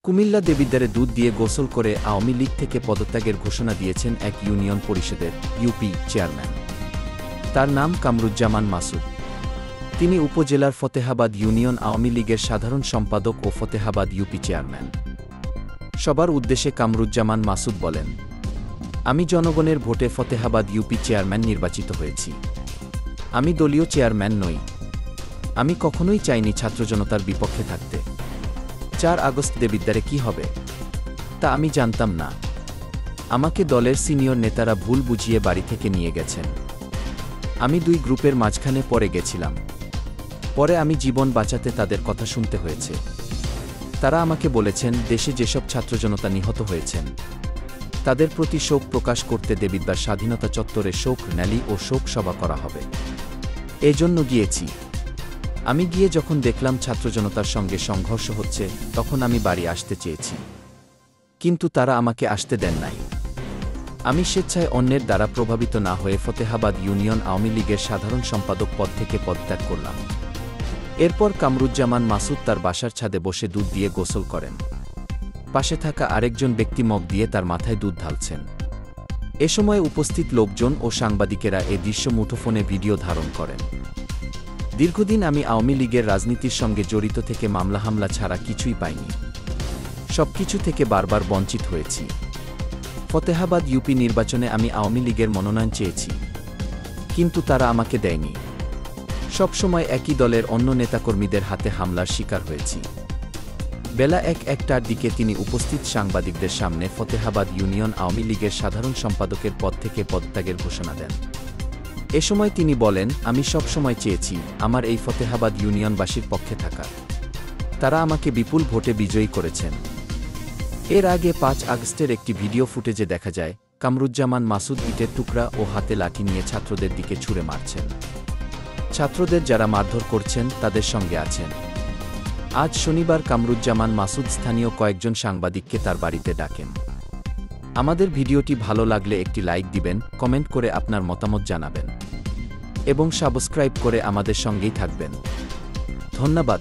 কুমিল্লা দেবিদ্বারে দুধ দিয়ে গোসল করে আওয়ামী লীগ থেকে পদত্যাগের ঘোষণা দিয়েছেন এক ইউনিয়ন পরিষদের ইউপি চেয়ারম্যান। তার নাম কামরুজ্জামান মাসুদ। তিনি উপজেলার ফতেহাবাদ ইউনিয়ন আওয়ামী লীগের সাধারণ সম্পাদক ও ফতেহাবাদ ইউপি চেয়ারম্যান। সবার উদ্দেশ্যে কামরুজ্জামান মাসুদ বলেন, আমি জনগণের ভোটে ফতেহাবাদ ইউপি চেয়ারম্যান নির্বাচিত হয়েছি। আমি দলীয় চেয়ারম্যান নই। আমি কখনোই চাইনি ছাত্র জনতার বিপক্ষে থাকতে। ৪ আগস্ট দেবিদ্বারে কি হবে তা আমি জানতাম না। আমাকে দলের সিনিয়র নেতারা ভুল বুঝিয়ে বাড়ি থেকে নিয়ে গেছেন। আমি 2 গ্রুপের মাঝখানে পড়ে গেছিলাম। পরে আমি জীবন বাঁচাতে তাদের কথা শুনতে হয়েছে। তারা আমাকে বলেছেন দেশে যেসব ছাত্র জনতা নিহত হয়েছেন তাদের প্রতি শোক প্রকাশ করতে দেবিদ্বার স্বাধীনতা চত্বরে শোক র্যালি ও শোক সভা করা হবে। এজন্য গিয়েছি। আমি গিয়ে যখন দেখলাম ছাত্র জনতার সঙ্গে সংঘর্ষ হচ্ছে তখন আমি বাড়ি আসতে চেয়েছি, কিন্তু তারা আমাকে আসতে দেন নাই। আমি স্বেচ্ছায় অন্যের দ্বারা প্রভাবিত না হয়ে ফতেহাবাদ ইউনিয়ন আওয়ামী লীগের সাধারণ সম্পাদক পদ থেকে পদত্যাগ করলাম। এরপর কামরুজ্জামান মাসুদ তার বাসার ছাদে বসে দুধ দিয়ে গোসল করেন। পাশে থাকা আরেকজন ব্যক্তি মগ দিয়ে তার মাথায় দুধ ঢালছেন। এ সময় উপস্থিত লোকজন ও সাংবাদিকেরা এ দৃশ্য মুঠোফোনে ভিডিও ধারণ করেন। দীর্ঘদিন আমি আওয়ামী লীগের রাজনীতির সঙ্গে জড়িত থেকে মামলা হামলা ছাড়া কিছুই পাইনি। সবকিছু থেকে বারবার বঞ্চিত হয়েছি। ফতেহাবাদ ইউপি নির্বাচনে আমি আওয়ামী লীগের মনোনয়ন চেয়েছি, কিন্তু তারা আমাকে দেয়নি। সবসময় একই দলের অন্য নেতাকর্মীদের হাতে হামলার শিকার হয়েছি। বেলা ১টার দিকে তিনি উপস্থিত সাংবাদিকদের সামনে ফতেহাবাদ ইউনিয়ন আওয়ামী লীগের সাধারণ সম্পাদকের পদ থেকে পদত্যাগের ঘোষণা দেন। এ সময় তিনি বলেন, আমি সব সময় চেয়েছি আমার এই ফতেহাবাদ ইউনিয়নবাসীর পক্ষে থাকার। তারা আমাকে বিপুল ভোটে বিজয়ী করেছেন। এর আগে ৫ আগস্টের একটি ভিডিও ফুটেজে দেখা যায় কামরুজ্জামান মাসুদ ইটের টুকরা ও হাতে লাঠি নিয়ে ছাত্রদের দিকে ছুঁড়ে মারছেন। ছাত্রদের যারা মারধর করছেন তাদের সঙ্গে আছেন। আজ শনিবার কামরুজ্জামান মাসুদ স্থানীয় কয়েকজন সাংবাদিককে তার বাড়িতে ডাকেন। আমাদের ভিডিওটি ভালো লাগলে একটি লাইক দিবেন, কমেন্ট করে আপনার মতামত জানাবেন এবং সাবস্ক্রাইব করে আমাদের সঙ্গেই থাকবেন। ধন্যবাদ।